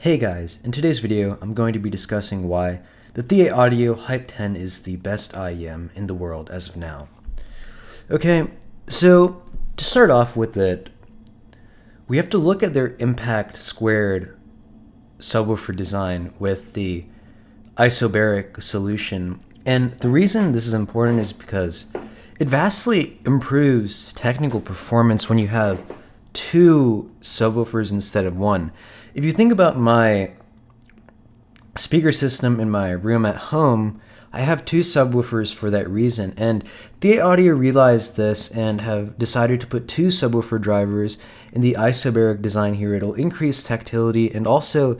Hey guys, in today's video I'm going to be discussing why the ThieAudio Hype10 is the best IEM in the world as of now. Okay, so to start off with it, we have to look at their impact squared subwoofer design with the isobaric solution. And the reason this is important is because it vastly improves technical performance when you have two subwoofers instead of one. If you think about my speaker system in my room at home, I have two subwoofers for that reason, and ThieAudio realized this and have decided to put two subwoofer drivers in the isobaric design here. It'll increase tactility, and also,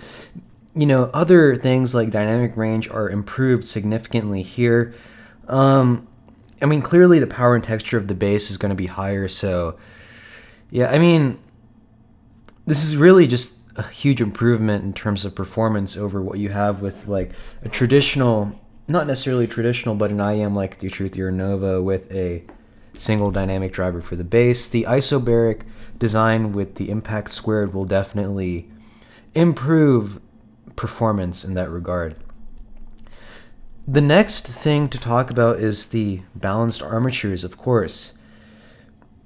other things like dynamic range are improved significantly here. Clearly the power and texture of the bass is going to be higher, so yeah, this is really just a huge improvement in terms of performance over what you have with like a traditional, not necessarily traditional, but an IEM like the Truth or Nova with a single dynamic driver for the bass. The isobaric design with the impact squared will definitely improve performance in that regard. The next thing to talk about is the balanced armatures, of course.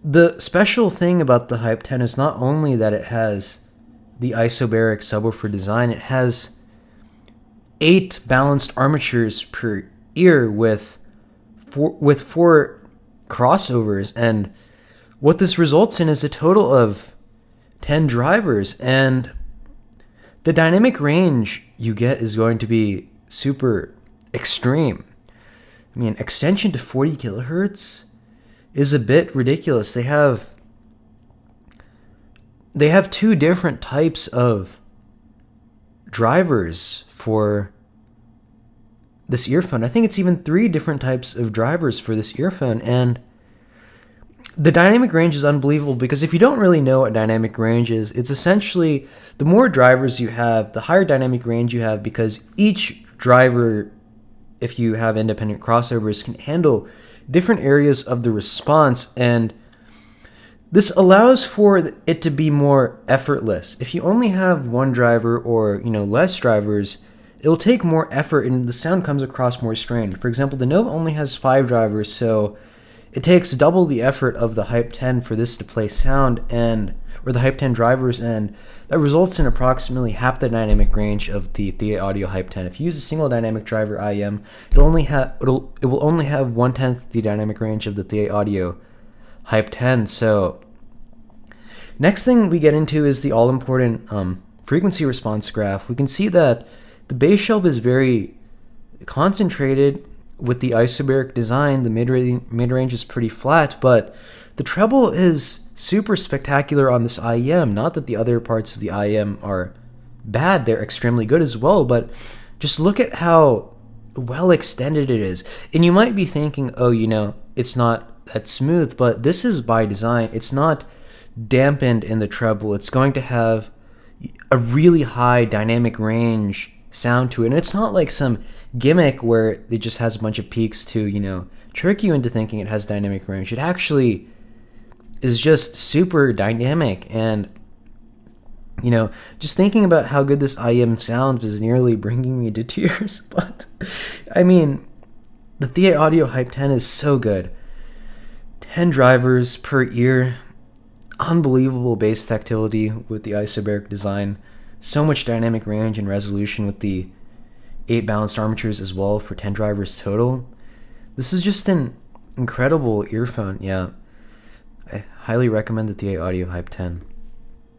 The special thing about the Hype10 is not only that it has the isobaric subwoofer design, it has 8 balanced armatures per ear with four crossovers, and what this results in is a total of 10 drivers, and the dynamic range you get is going to be super extreme. Extension to 40 kilohertz is a bit ridiculous. They have two different types of drivers for this earphone. I think it's even 3 different types of drivers for this earphone, and the dynamic range is unbelievable, because if you don't really know what dynamic range is, it's essentially the more drivers you have, the higher dynamic range you have, because each driver, if you have independent crossovers, can handle different areas of the response, and this allows for it to be more effortless. If you only have one driver or less drivers, it will take more effort and the sound comes across more strained. For example, the Nova only has 5 drivers, so it takes double the effort of the Hype10 for this to play sound, or the Hype10 drivers, and that results in approximately half the dynamic range of the ThieAudio Hype10. If you use a single dynamic driver IEM, it will only have 1/10 the dynamic range of the ThieAudio Hype10. So next thing we get into is the all-important frequency response graph. We can see that the bass shelf is very concentrated with the isobaric design. The mid-range is pretty flat, but the treble is super spectacular on this IEM. Not that the other parts of the IEM are bad, they're extremely good as well, but just look at how well extended it is. And you might be thinking, oh, it's not that smooth, but this is by design. It's not dampened in the treble. It's going to have a really high dynamic range sound to it, and it's not like some gimmick where it just has a bunch of peaks to trick you into thinking it has dynamic range. It actually is just super dynamic, and just thinking about how good this IEM sounds is nearly bringing me to tears. But the ThieAudio Hype10 is so good. 10 drivers per ear, unbelievable bass tactility with the isobaric design, so much dynamic range and resolution with the 8 balanced armatures as well for 10 drivers total. This is just an incredible earphone. Yeah, I highly recommend the ThieAudio Hype10.